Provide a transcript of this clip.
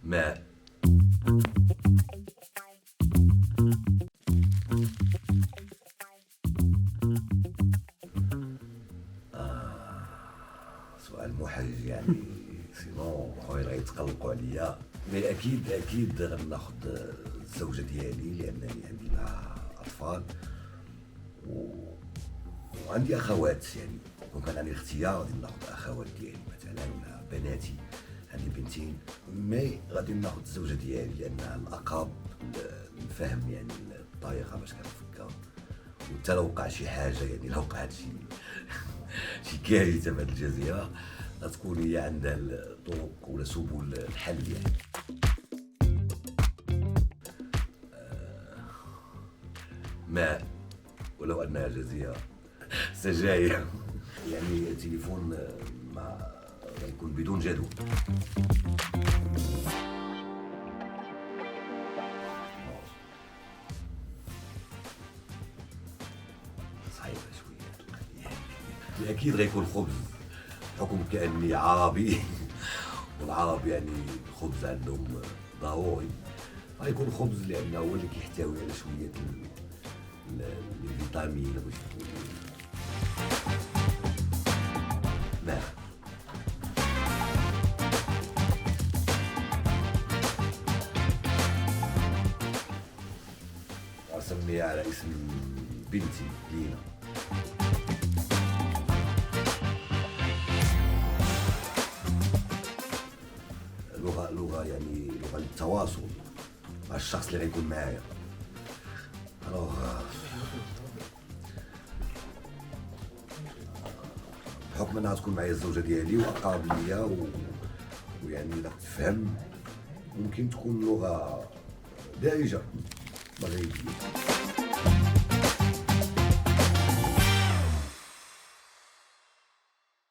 ماء. سؤال محرج يعني. سينو خويا غيتقلقوا عليا. مي اكيد غناخد الزوجه ديالي لانني عندي معها اطفال وعندي اخوات. يعني كون كان عندي الاختيار غادي ناخد اخوات ديالي مثلا ولا بناتي. عندي بنتين مي غادي ناخد الزوجه ديالي لانها الاقرب نفهم يعني الطريقه باش كنفكر. وحتى لو وقع شي حاجه يعني لو وقعت شي كارثه في هذه الجزيره غتكون هي عندها الطرق ولا سبل الحل يعني. ماء ولو انها جزيره. سجاير. يعني التليفون مع غيكون بدون جدوى. صعيبه شويه يعني. اكيد غيكون خبز بحكم كاني عربي والعرب يعني الخبز عندهم ضروري. غيكون خبز لانه هو اللي كيحتوي على شويه الفيتامين باش تكون. ماء. اسميها على اسم بنتي لينا. لغه يعني لغه للتواصل مع الشخص اللي غيكون معايا. بحكم انها تكون معايا الزوجه ديالي واقرب ليا ويعني اذا تفهم ممكن تكون لغه دارجه مغربيه.